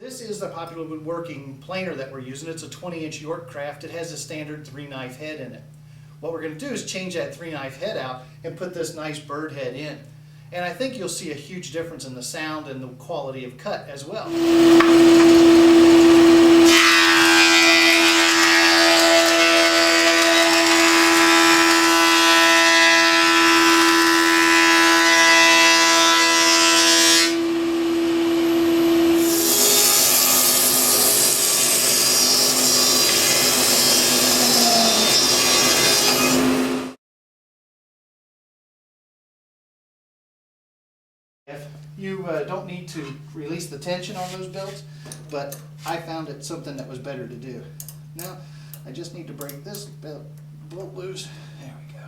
This is the Popular Woodworking planer that we're using. It's a 20-inch York craft. It has a standard 3-knife head in it. What we're going to do is change that 3-knife head out and put this nice bird head in. And I think you'll see a huge difference in the sound and the quality of cut as well. You don't need to release the tension on those belts, but I found it something that was better to do. Now, I just need to break this bolt loose. There we go.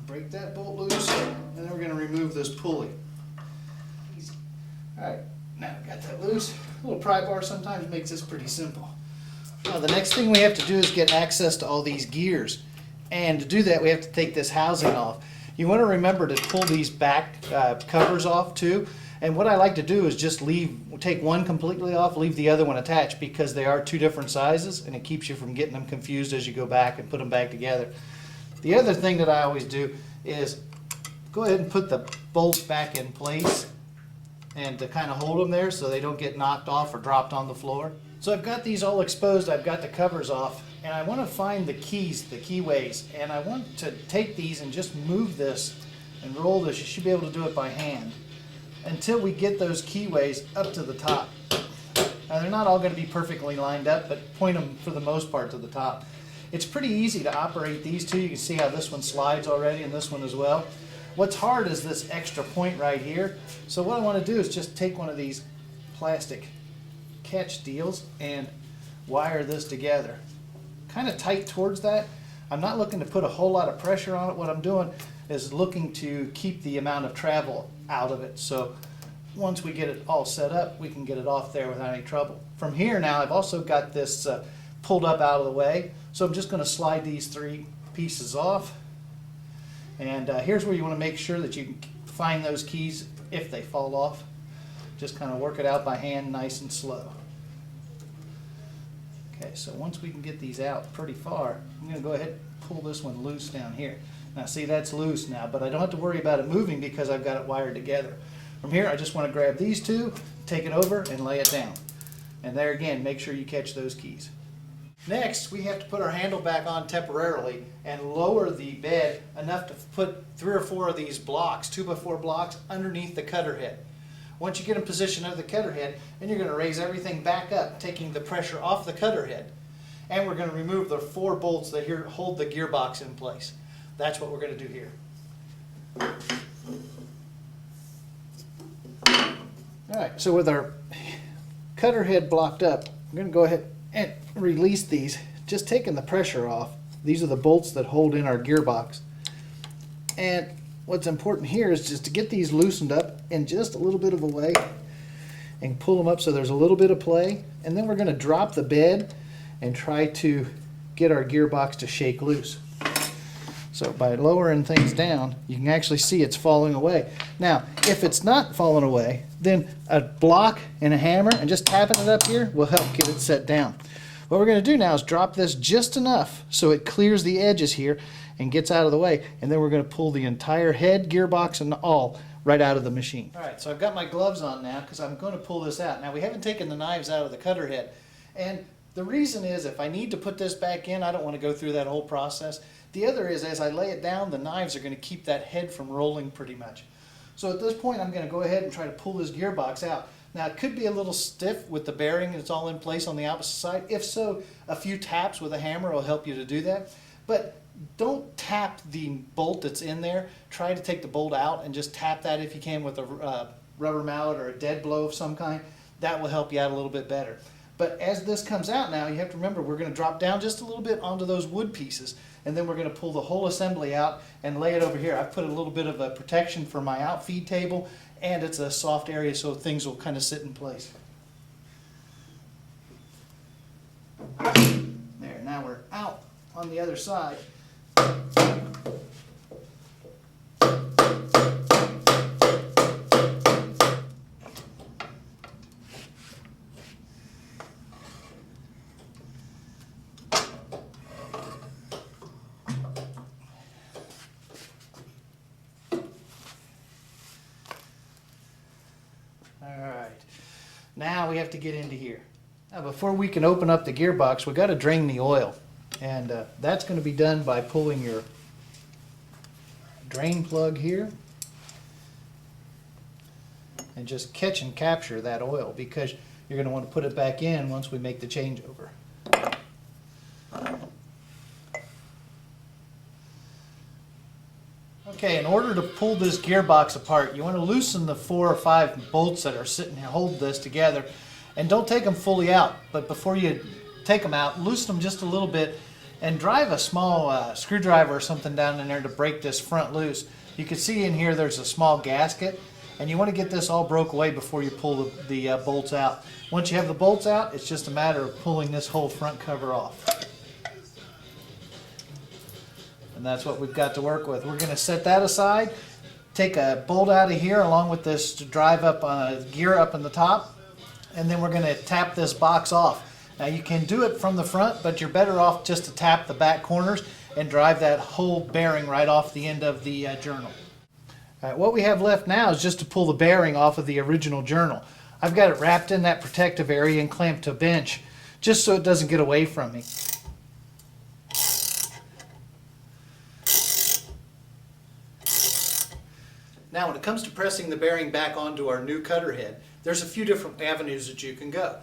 Break that bolt loose, and then we're going to remove this pulley. Easy. Alright, now I've got that loose. A little pry bar sometimes makes this pretty simple. Now, the next thing we have to do is get access to all these gears. And to do that, we have to take this housing off. You want to remember to pull these back covers off too. And what I like to do is just take one completely off, leave the other one attached, because they are two different sizes and it keeps you from getting them confused as you go back and put them back together. The other thing that I always do is go ahead and put the bolts back in place and to kind of hold them there so they don't get knocked off or dropped on the floor. So I've got these all exposed, I've got the covers off, and I want to find the keys, the keyways, and I want to take these and just move this and roll this. You should be able to do it by hand until we get those keyways up to the top. Now they're not all going to be perfectly lined up, but point them for the most part to the top. It's pretty easy to operate these two. You can see how this one slides already and this one as well. What's hard is this extra point right here. So what I want to do is just take one of these plastic catch deals and wire this together. Kind of tight towards that. I'm not looking to put a whole lot of pressure on it. What I'm doing is looking to keep the amount of travel out of it. So once we get it all set up, we can get it off there without any trouble. From here now, I've also got this pulled up out of the way. So I'm just going to slide these three pieces off. And here's where you want to make sure that you can find those keys if they fall off. Just kind of work it out by hand, nice and slow. Okay, so once we can get these out pretty far, I'm going to go ahead and pull this one loose down here. Now see, that's loose now, but I don't have to worry about it moving because I've got it wired together. From here, I just want to grab these two, take it over, and lay it down. And there again, make sure you catch those keys. Next, we have to put our handle back on temporarily and lower the bed enough to put 3 or 4 of these blocks, 2x4 blocks, underneath the cutter head. Once you get in position under the cutter head, then you're going to raise everything back up, taking the pressure off the cutter head. And we're going to remove the 4 bolts that here hold the gearbox in place. That's what we're going to do here. Alright, so with our cutter head blocked up, I'm going to go ahead and release these, just taking the pressure off. These are the bolts that hold in our gearbox. And what's important here is just to get these loosened up in just a little bit of a way and pull them up so there's a little bit of play. And then we're going to drop the bed and try to get our gearbox to shake loose. So by lowering things down, you can actually see it's falling away. Now, if it's not falling away, then a block and a hammer and just tapping it up here will help get it set down. What we're going to do now is drop this just enough so it clears the edges here and gets out of the way, and then we're going to pull the entire head, gearbox, and all right out of the machine. Alright, so I've got my gloves on now because I'm going to pull this out. Now we haven't taken the knives out of the cutter head, and the reason is if I need to put this back in, I don't want to go through that whole process. The other is as I lay it down, the knives are going to keep that head from rolling pretty much. So at this point I'm going to go ahead and try to pull this gearbox out. Now it could be a little stiff with the bearing, it's all in place on the opposite side. If so, a few taps with a hammer will help you to do that. But don't tap the bolt that's in there. Try to take the bolt out and just tap that if you can with a rubber mallet or a dead blow of some kind. That will help you out a little bit better. But as this comes out now, you have to remember we're going to drop down just a little bit onto those wood pieces, and then we're going to pull the whole assembly out and lay it over here. I've put a little bit of a protection for my outfeed table, and it's a soft area so things will kind of sit in place. There, now we're out on the other side. we have to get into here. Now before we can open up the gearbox, we got to drain the oil. And that's going to be done by pulling your drain plug here and just catch and capture that oil, because you're going to want to put it back in once we make the changeover. Okay, in order to pull this gearbox apart, you want to loosen the 4 or 5 bolts that are sitting here, hold this together, and don't take them fully out. But before you take them out, loosen them just a little bit and drive a small screwdriver or something down in there to break this front loose. You can see in here there's a small gasket, and you want to get this all broke away before you pull the bolts out. Once you have the bolts out, it's just a matter of pulling this whole front cover off. And that's what we've got to work with. We're going to set that aside, take a bolt out of here along with this to drive up gear up in the top, and then we're going to tap this box off. Now you can do it from the front, but you're better off just to tap the back corners and drive that whole bearing right off the end of the journal. All right, what we have left now is just to pull the bearing off of the original journal. I've got it wrapped in that protective area and clamped to a bench just so it doesn't get away from me. Now when it comes to pressing the bearing back onto our new cutter head, there's a few different avenues that you can go.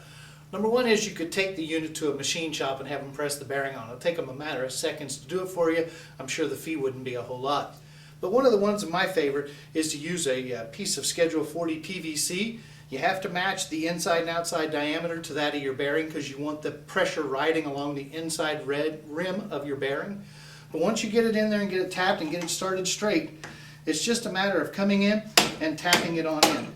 Number one is you could take the unit to a machine shop and have them press the bearing on. It'll take them a matter of seconds to do it for you. I'm sure the fee wouldn't be a whole lot. But one of the ones of my favorite is to use a piece of Schedule 40 PVC. You have to match the inside and outside diameter to that of your bearing because you want the pressure riding along the inside rim of your bearing. But once you get it in there and get it tapped and get it started straight, it's just a matter of coming in and tapping it on in.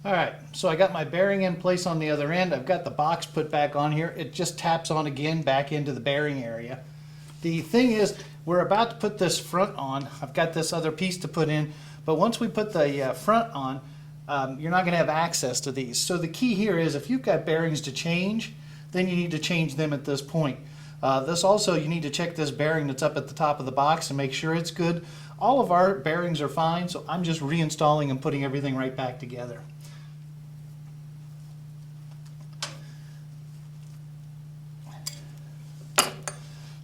Alright, so I got my bearing in place on the other end. I've got the box put back on here. It just taps on again back into the bearing area. The thing is, we're about to put this front on. I've got this other piece to put in, but once we put the front on, you're not going to have access to these. So the key here is if you've got bearings to change, then you need to change them at this point. This also, you need to check this bearing that's up at the top of the box and make sure it's good. All of our bearings are fine, so I'm just reinstalling and putting everything right back together.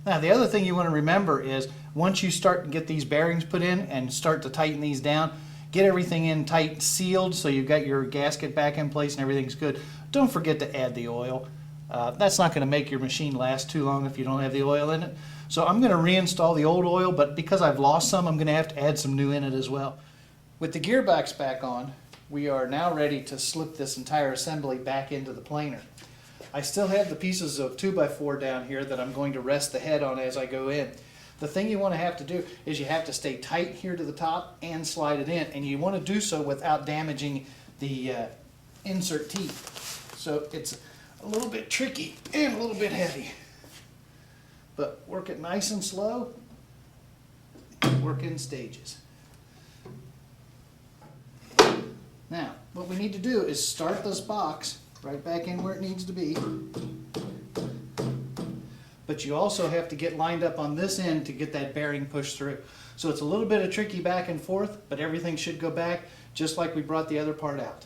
Now the other thing you want to remember is once you start to get these bearings put in and start to tighten these down, get everything in tight and sealed so you've got your gasket back in place and everything's good. Don't forget to add the oil. That's not going to make your machine last too long if you don't have the oil in it. So I'm going to reinstall the old oil, but because I've lost some, I'm going to have to add some new in it as well. With the gearbox back on, we are now ready to slip this entire assembly back into the planer. I still have the pieces of 2x4 down here that I'm going to rest the head on as I go in. The thing you want to have to do is you have to stay tight here to the top and slide it in, and you want to do so without damaging the insert teeth. So it's a little bit tricky and a little bit heavy, but work it nice and slow, work in stages. Now what we need to do is start this box right back in where it needs to be, but you also have to get lined up on this end to get that bearing pushed through. So it's a little bit of tricky back and forth, but everything should go back just like we brought the other part out.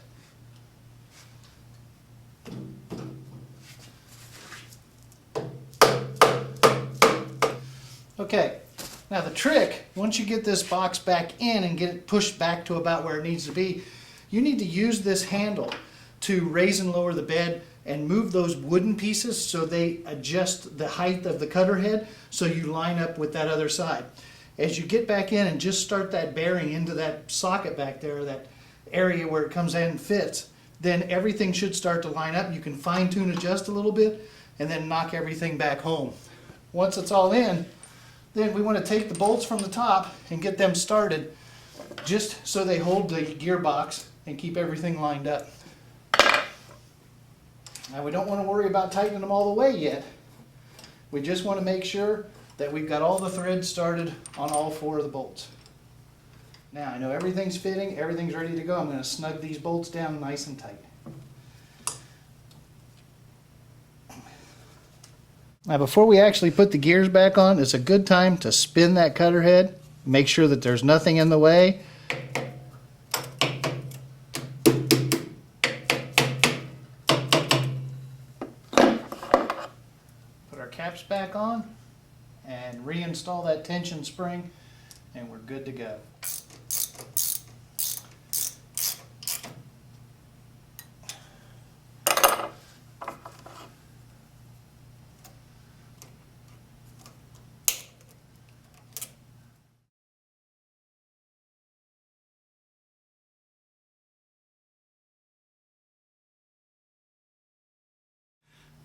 Okay, now the trick, once you get this box back in and get it pushed back to about where it needs to be, you need to use this handle to raise and lower the bed and move those wooden pieces so they adjust the height of the cutter head so you line up with that other side. As you get back in and just start that bearing into that socket back there, that area where it comes in and fits, then everything should start to line up. You can fine tune adjust a little bit and then knock everything back home. Once it's all in, then we want to take the bolts from the top and get them started just so they hold the gearbox and keep everything lined up. Now we don't want to worry about tightening them all the way yet. We just want to make sure that we've got all the threads started on all 4 of the bolts. Now I know everything's fitting, everything's ready to go. I'm going to snug these bolts down nice and tight. Now before we actually put the gears back on, it's a good time to spin that cutter head. Make sure that there's nothing in the way. Put our caps back on and reinstall that tension spring, and we're good to go.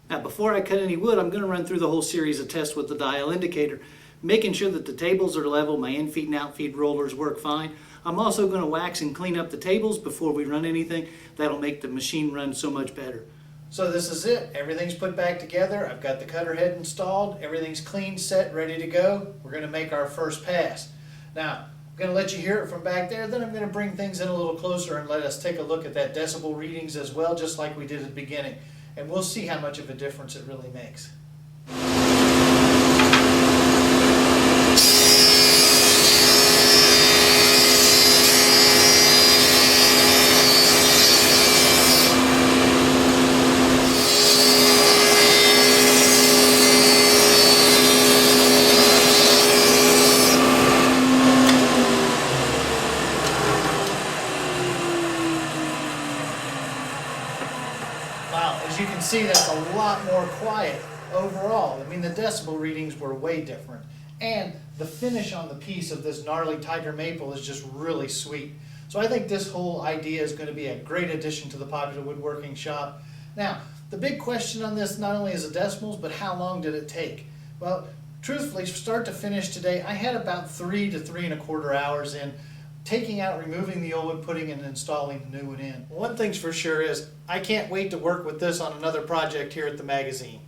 Now before I cut any wood, I'm going to run through the whole series of tests with the dial indicator, making sure that the tables are level, my in-feed and out-feed rollers work fine. I'm also going to wax and clean up the tables before we run anything. That'll make the machine run so much better. So this is it. Everything's put back together. I've got the cutter head installed. Everything's clean, set, ready to go. We're going to make our first pass. Now, I'm going to let you hear it from back there, then I'm going to bring things in a little closer and let us take a look at that decibel readings as well, just like we did at the beginning. And we'll see how much of a difference it really makes. Wow, as you can see, that's a lot more quiet overall. I mean, the decibel readings were way different. And the finish on the piece of this gnarly tiger maple is just really sweet. So I think this whole idea is going to be a great addition to the Popular Woodworking shop. Now, the big question on this not only is the decibels, but how long did it take? Well, truthfully, start to finish today, I had about 3 to 3¼ hours in, taking out, removing the old one, putting and installing the new one in. One thing's for sure is, I can't wait to work with this on another project here at the magazine.